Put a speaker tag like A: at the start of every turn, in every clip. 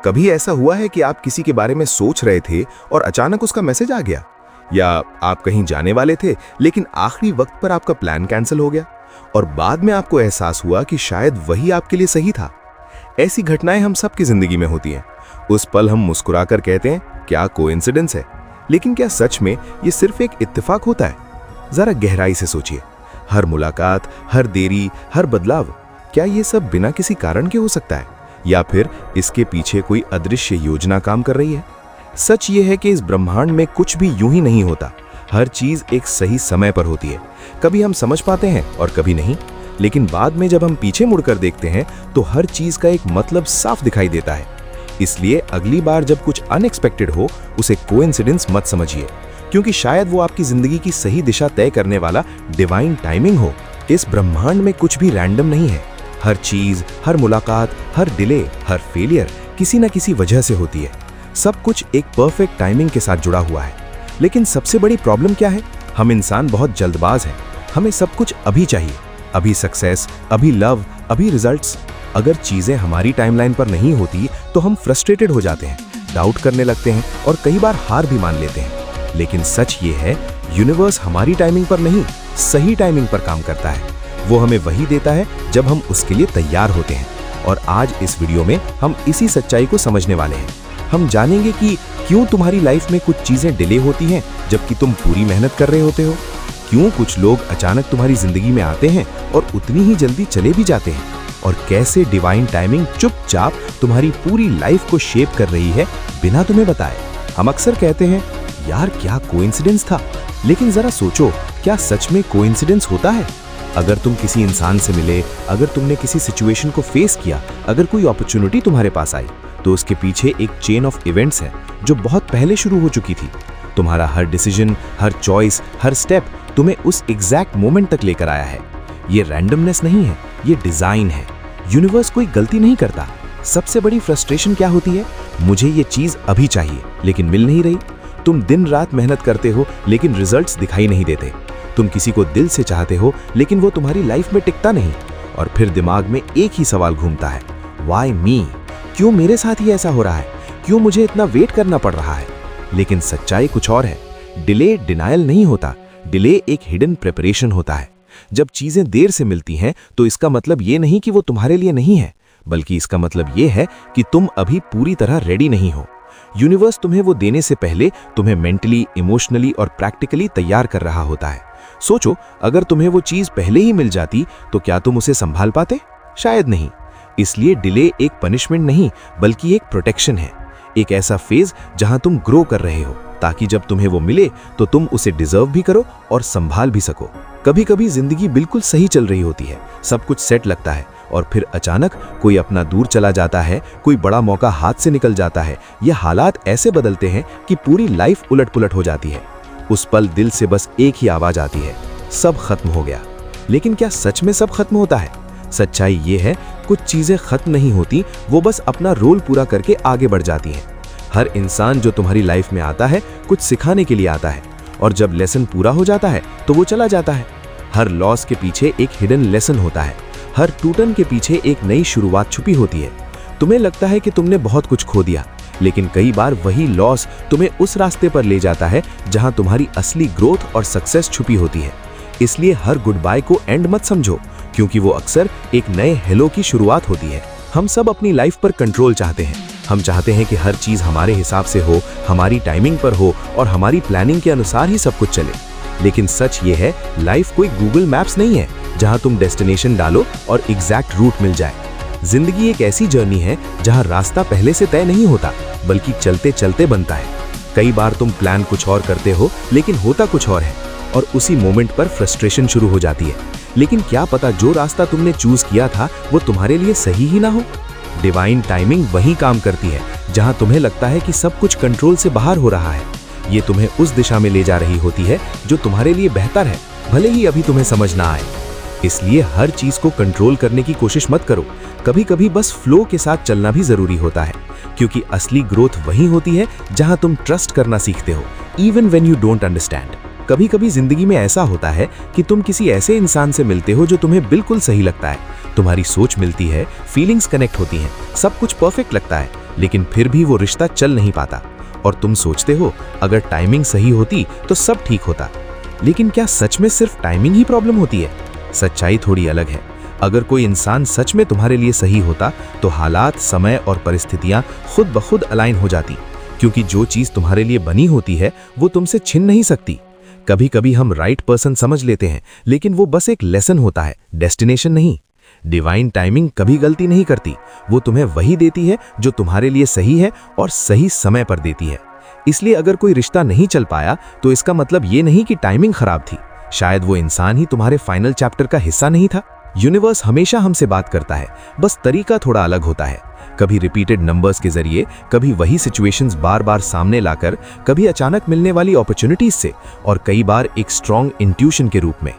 A: कभी ऐसा हुआ है कि आप किसी के बारे में सोच रहे थे और अचानक उसका मैसेज आ गया, या आप कहीं जाने वाले थे लेकिन आखिरी वक्त पर आपका प्लान कैंसिल हो गया और बाद में आपको एहसास हुआ कि शायद वही आपके लिए सही था। ऐसी घटनाएं हम सबकी जिंदगी में होती हैं। उस पल हम मुस्कुराकर कहते हैं क्या कोइंसिडेंस है, लेकिन क्या सच में ये सिर्फ एक इत्तेफाक होता है? जरा गहराई से सोचिए। हर मुलाकात, हर देरी, हर बदलाव, क्या ये सब बिना किसी कारण के हो सकता है, या फिर इसके पीछे कोई अदृश्य योजना काम कर रही है? सच ये है कि इस ब्रह्मांड में कुछ भी यूं ही नहीं होता। हर चीज एक सही समय पर होती है। कभी हम समझ पाते हैं और कभी नहीं, लेकिन बाद में जब हम पीछे मुड़कर देखते हैं तो हर चीज का एक मतलब साफ दिखाई देता है। इसलिए अगली बार जब कुछ अनएक्सपेक्टेड हो, उसे कोइंसिडेंस मत समझिए, क्योंकि शायद वो आपकी जिंदगी की सही दिशा तय करने वाला डिवाइन टाइमिंग हो। इस ब्रह्मांड में कुछ भी रैंडम नहीं है। हर चीज, हर मुलाकात, हर डिले, हर फेलियर किसी न किसी वजह से होती है। सब कुछ एक परफेक्ट टाइमिंग के साथ जुड़ा हुआ है। लेकिन सबसे बड़ी प्रॉब्लम क्या है? हम इंसान बहुत जल्दबाज हैं। हमें सब कुछ अभी चाहिए, अभी सक्सेस, अभी लव, अभी रिजल्ट्स। अगर चीजें हमारी टाइमलाइन पर नहीं होती तो हम फ्रस्ट्रेटेड हो जाते हैं, डाउट करने लगते हैं और कई बार हार भी मान लेते हैं। लेकिन सच ये है, यूनिवर्स हमारी टाइमिंग पर नहीं, सही टाइमिंग पर काम करता है। वो हमें वही देता है जब हम उसके लिए तैयार होते हैं। और आज इस वीडियो में हम इसी सच्चाई को समझने वाले हैं। हम जानेंगे कि क्यों तुम्हारी लाइफ में कुछ चीजें डिले होती हैं जबकि तुम पूरी मेहनत कर रहे होते हो, क्यों कुछ लोग अचानक तुम्हारी जिंदगी में आते हैं और उतनी ही जल्दी चले भी जाते हैं, और कैसे डिवाइन टाइमिंग चुपचाप तुम्हारी पूरी लाइफ को शेप कर रही है बिना तुम्हें बताए। हम अक्सर कहते हैं यार क्या कोइंसिडेंस था, लेकिन जरा सोचो, क्या सच में कोइंसिडेंस होता है? अगर तुम किसी इंसान से मिले, अगर तुमने किसी सिचुएशन को फेस किया, अगर कोई अपॉर्चुनिटी तुम्हारे पास आई, तो उसके पीछे एक चेन ऑफ इवेंट्स है जो बहुत पहले शुरू हो चुकी थी। तुम्हारा हर डिसीजन, हर चॉइस, हर स्टेप तुम्हें उस एग्जैक्ट मोमेंट तक लेकर आया है। ये रैंडमनेस नहीं है, ये डिजाइन है। यूनिवर्स कोई गलती नहीं करता। सबसे बड़ी फ्रस्ट्रेशन क्या होती है? मुझे ये चीज अभी चाहिए लेकिन मिल नहीं रही। तुम दिन रात मेहनत करते हो लेकिन रिजल्ट्स दिखाई नहीं देते। तुम किसी को दिल से चाहते हो लेकिन वो तुम्हारी लाइफ में टिकता नहीं। और फिर दिमाग में एक ही सवाल घूमता है, व्हाई मी? क्यों मेरे साथ ही ऐसा हो रहा है? क्यों मुझे इतना वेट करना पड़ रहा है? लेकिन सच्चाई कुछ और है। डिले डिनायल नहीं होता, डिले एक हिडन प्रिपरेशन होता है। जब चीजें देर से मिलती हैं तो इसका मतलब ये नहीं कि वो तुम्हारे लिए नहीं है, बल्कि इसका मतलब ये है कि तुम अभी पूरी तरह रेडी नहीं हो। यूनिवर्स तुम्हें वो देने से पहले तुम्हें मेंटली, इमोशनली और प्रैक्टिकली तैयार कर रहा होता है। सोचो, अगर तुम्हें वो चीज पहले ही मिल जाती तो क्या तुम उसे संभाल पाते? शायद नहीं। इसलिए डिले एक पनिशमेंट नहीं, बल्कि एक प्रोटेक्शन है। एक ऐसा फेज जहां तुम ग्रो कर रहे हो, ताकि जब तुम्हें वो मिले तो तुम उसे डिजर्व भी करो और संभाल भी सको। कभी कभी जिंदगी बिल्कुल सही चल रही होती है, सब कुछ सेट लगता है, और फिर अचानक कोई अपना दूर चला जाता है, कोई बड़ा मौका हाथ से निकल जाता है, ये हालात ऐसे बदलते हैं कि पूरी लाइफ उलट पुलट हो जाती है। उस पल दिल से बस एक ही आवाज आती है, सब खत्म हो गया। लेकिन क्या सच में सब खत्म होता है? सच्चाई ये है, कुछ चीजें खत्म नहीं होती, वो बस अपना रोल पूरा करके आगे बढ़ जाती हैं। हर इंसान जो तुम्हारी लाइफ में आता है कुछ सिखाने के लिए आता है, और जब लेसन पूरा हो जाता है तो वो चला जाता है। हर लॉस के पीछे एक हिडन लेसन होता है, हर टूटन के पीछे एक नई शुरुआत छुपी होती है। तुम्हें लगता है कि तुमने बहुत कुछ खो दिया, लेकिन कई बार वही लॉस तुम्हें उस रास्ते पर ले जाता है जहां तुम्हारी असली ग्रोथ और सक्सेस छुपी होती है। इसलिए हर गुड बाय को एंड मत समझो, क्योंकि वो अक्सर एक नए हेलो की शुरुआत होती है। हम सब अपनी लाइफ पर कंट्रोल चाहते हैं। हम चाहते हैं कि हर चीज हमारे हिसाब से हो, हमारी टाइमिंग पर हो और हमारी प्लानिंग के अनुसार ही सब कुछ चले। लेकिन सच ये है, लाइफ कोई गूगल मैप्स नहीं है जहां तुम डेस्टिनेशन डालो और एग्जैक्ट रूट मिल जाए। जिंदगी एक ऐसी जर्नी है जहां रास्ता पहले से तय नहीं होता, बल्कि चलते चलते बनता है। कई बार तुम प्लान कुछ और करते हो लेकिन होता कुछ और है, और उसी मोमेंट पर फ्रस्ट्रेशन शुरू हो जाती है। लेकिन क्या पता जो रास्ता तुमने चूज किया था वो तुम्हारे लिए सही ही ना हो। डिवाइन टाइमिंग वही काम करती है जहां तुम्हें लगता है कि सब कुछ कंट्रोल से बाहर हो रहा है। ये तुम्हें उस दिशा में ले जा रही होती है जो तुम्हारे लिए बेहतर है, भले ही अभी तुम्हें समझ ना आए। इसलिए हर चीज को कंट्रोल करने की कोशिश मत करो। कभी कभी बस फ्लो के साथ चलना भी जरूरी होता है, क्योंकि असली ग्रोथ वही होती है जहां तुम ट्रस्ट करना सीखते हो, even when you don't understand. कभी कभी जिंदगी में ऐसा होता है कि तुम किसी ऐसे इंसान से मिलते हो जो तुम्हें बिल्कुल सही लगता है, तुम्हारी सोच मिलती है, फीलिंग्स कनेक्ट होती हैं, सब कुछ परफेक्ट लगता है, लेकिन फिर भी वो रिश्ता चल नहीं पाता और तुम सोचते हो अगर टाइमिंग सही होती तो सब ठीक होता। लेकिन क्या सच में सिर्फ टाइमिंग ही प्रॉब्लम होती है? सच्चाई थोड़ी अलग है। अगर कोई इंसान सच में तुम्हारे लिए सही होता तो हालात, समय और परिस्थितियां खुद ब खुद अलाइन हो जाती, क्योंकि जो चीज तुम्हारे लिए बनी होती है वो तुमसे छिन नहीं सकती। कभी कभी हम राइट पर्सन समझ लेते हैं, लेकिन वो बस एक लेसन होता है, डेस्टिनेशन नहीं। डिवाइन टाइमिंग कभी गलती नहीं करती, वो तुम्हें वही देती है जो तुम्हारे लिए सही है और सही समय पर देती है। इसलिए अगर कोई रिश्ता नहीं चल पाया तो इसका मतलब ये नहीं कि टाइमिंग खराब थी, शायद वो इंसान ही तुम्हारे फाइनल चैप्टर का हिस्सा नहीं था। यूनिवर्स हमेशा हमसे बात करता है, बस तरीका थोड़ा अलग होता है। कभी रिपीटेड नंबर्स के जरिए, कभी वही सिचुएशंस बार बार सामने लाकर, कभी अचानक मिलने वाली अपॉर्चुनिटीज से, और कई बार एक स्ट्रॉन्ग इंट्यूशन के रूप में।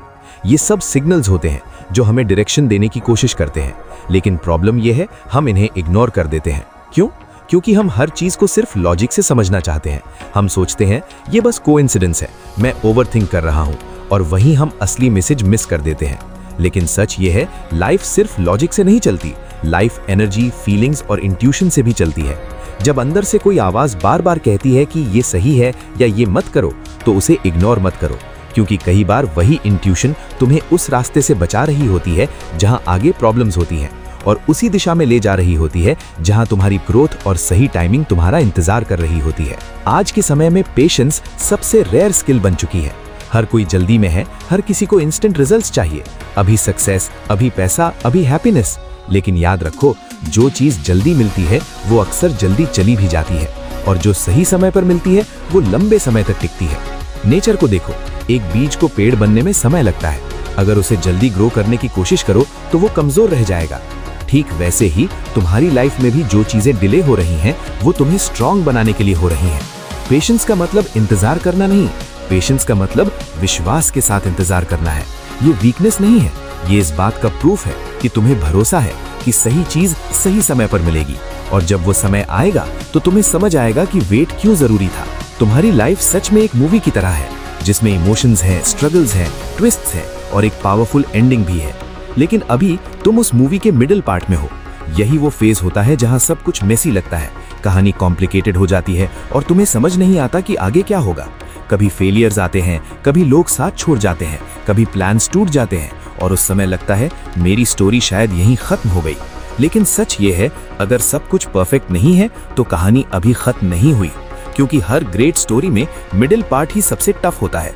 A: ये सब सिग्नल्स होते हैं जो हमें डायरेक्शन देने की कोशिश करते हैं, लेकिन प्रॉब्लम यह है हम इन्हें इग्नोर कर देते हैं। क्यों? क्योंकि हम हर चीज को सिर्फ लॉजिक से समझना चाहते हैं। हम सोचते हैं ये बस कोइंसिडेंस है, मैं ओवरथिंक कर रहा हूं, और वहीं हम असली मैसेज मिस कर देते हैं। लेकिन सच ये है, लाइफ सिर्फ लॉजिक से नहीं चलती, लाइफ एनर्जी, फीलिंग्स और इंट्यूशन से भी चलती है। जब अंदर से कोई आवाज बार बार कहती है कि ये सही है या ये मत करो, तो उसे इग्नोर मत करो, क्योंकि कई बार वही इंट्यूशन तुम्हें उस रास्ते से बचा रही होती है जहां आगे प्रॉब्लम्स होती हैं, और उसी दिशा में ले जा रही होती है जहां तुम्हारी ग्रोथ और सही टाइमिंग तुम्हारा इंतजार कर रही होती है। आज के समय में पेशेंस सबसे रेयर स्किल बन चुकी है। हर कोई जल्दी में है, हर किसी को इंस्टेंट रिजल्ट्स चाहिए, अभी सक्सेस, अभी पैसा, अभी हैप्पीनेस। लेकिन याद रखो, जो चीज जल्दी मिलती है वो अक्सर जल्दी चली भी जाती है, और जो सही समय पर मिलती है वो लंबे समय तक टिकती है। नेचर को देखो, एक बीज को पेड़ बनने में समय लगता है। अगर उसे जल्दी ग्रो करने की कोशिश करो तो वो कमजोर रह जाएगा। ठीक वैसे ही तुम्हारी लाइफ में भी जो चीजें डिले हो रही हैं वो तुम्हें स्ट्रांग बनाने के लिए हो रही हैं। पेशेंस का मतलब इंतजार करना नहीं, पेशेंस का मतलब विश्वास के साथ इंतजार करना है। ये वीकनेस नहीं है, ये इस बात का प्रूफ है कि तुम्हें भरोसा है कि सही चीज सही समय पर मिलेगी, और जब वो समय आएगा तो तुम्हें समझ आएगा कि वेट क्यों जरूरी था। तुम्हारी लाइफ सच में एक मूवी की तरह है, जिसमें इमोशंस हैं, स्ट्रगल्स हैं, ट्विस्ट्स हैं और एक पावरफुल एंडिंग भी है। लेकिन अभी तुम उस मूवी के मिडिल पार्ट में हो। यही वो फेज होता है जहां सब कुछ मेसी लगता है, कहानी कॉम्प्लिकेटेड हो जाती है और तुम्हें समझ नहीं आता कि आगे क्या होगा। कभी फेलियर्स आते हैं, कभी लोग साथ छोड़ जाते हैं, कभी प्लान्स टूट जाते हैं, और उस समय लगता है मेरी स्टोरी शायद यहीं खत्म हो गई। लेकिन सच ये है, अगर सब कुछ परफेक्ट नहीं है तो कहानी अभी खत्म नहीं हुई, क्योंकि हर ग्रेट स्टोरी में मिडिल पार्ट ही सबसे टफ होता है।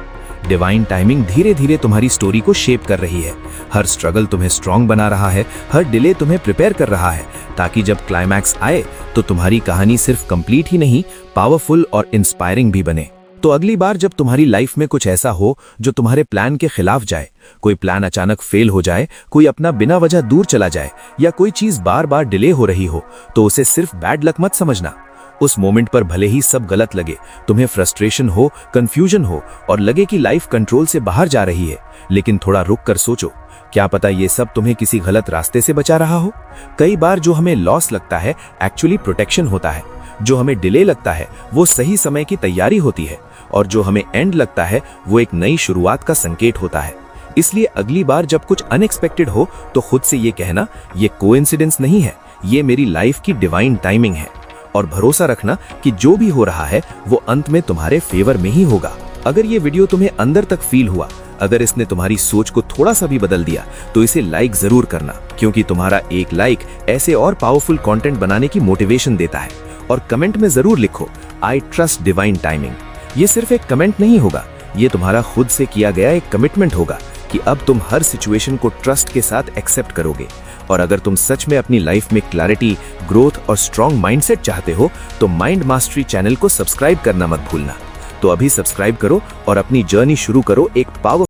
A: डिवाइन टाइमिंग धीरे धीरे तुम्हारी स्टोरी को शेप कर रही है। हर स्ट्रगल तुम्हें स्ट्रांग बना रहा है, हर डिले तुम्हें प्रिपेयर कर रहा है, ताकि जब क्लाइमैक्स आए तो तुम्हारी कहानी सिर्फ कंप्लीट ही नहीं, पावरफुल और इंस्पायरिंग भी बने। तो अगली बार जब तुम्हारी लाइफ में कुछ ऐसा हो जो तुम्हारे प्लान के खिलाफ जाए, कोई प्लान अचानक फेल हो जाए, कोई अपना बिना वजह दूर चला जाए, या कोई चीज बार बार डिले हो रही हो, तो उसे सिर्फ बैड लक मत समझना। उस मोमेंट पर भले ही सब गलत लगे, तुम्हें फ्रस्ट्रेशन हो, कंफ्यूजन हो और लगे कि लाइफ कंट्रोल से बाहर जा रही है, लेकिन थोड़ा रुक कर सोचो, क्या पता ये सब तुम्हें किसी गलत रास्ते से बचा रहा हो। कई बार जो हमें लॉस लगता है एक्चुअली प्रोटेक्शन होता है, जो हमें डिले लगता है वो सही समय की तैयारी होती है, और जो हमें एंड लगता है वो एक नई शुरुआत का संकेत होता है। इसलिए अगली बार जब कुछ अनएक्सपेक्टेड हो तो खुद से ये कहना, ये कोइंसिडेंस नहीं है, ये मेरी लाइफ की डिवाइन टाइमिंग है, और भरोसा रखना कि जो भी हो रहा है वो अंत में तुम्हारे फेवर में ही होगा। अगर ये वीडियो तुम्हें अंदर तक फील हुआ, अगर इसने तुम्हारी सोच को थोड़ा सा भी बदल दिया, तो इसे लाइक जरूर करना, क्योंकि तुम्हारा एक लाइक ऐसे और पावरफुल कंटेंट बनाने की मोटिवेशन देता है। और कमेंट में जरूर लिखो, आई ट्रस्ट डिवाइन टाइमिंग। ये सिर्फ एक कमेंट नहीं होगा, ये तुम्हारा खुद से किया गया एक कमिटमेंट होगा कि अब तुम हर सिचुएशन को ट्रस्ट के साथ एक्सेप्ट करोगे। और अगर तुम सच में अपनी लाइफ में क्लैरिटी, ग्रोथ और स्ट्रॉन्ग माइंडसेट चाहते हो, तो माइंड मास्टरी चैनल को सब्सक्राइब करना मत भूलना। तो अभी सब्सक्राइब करो और अपनी जर्नी शुरू करो एक पावर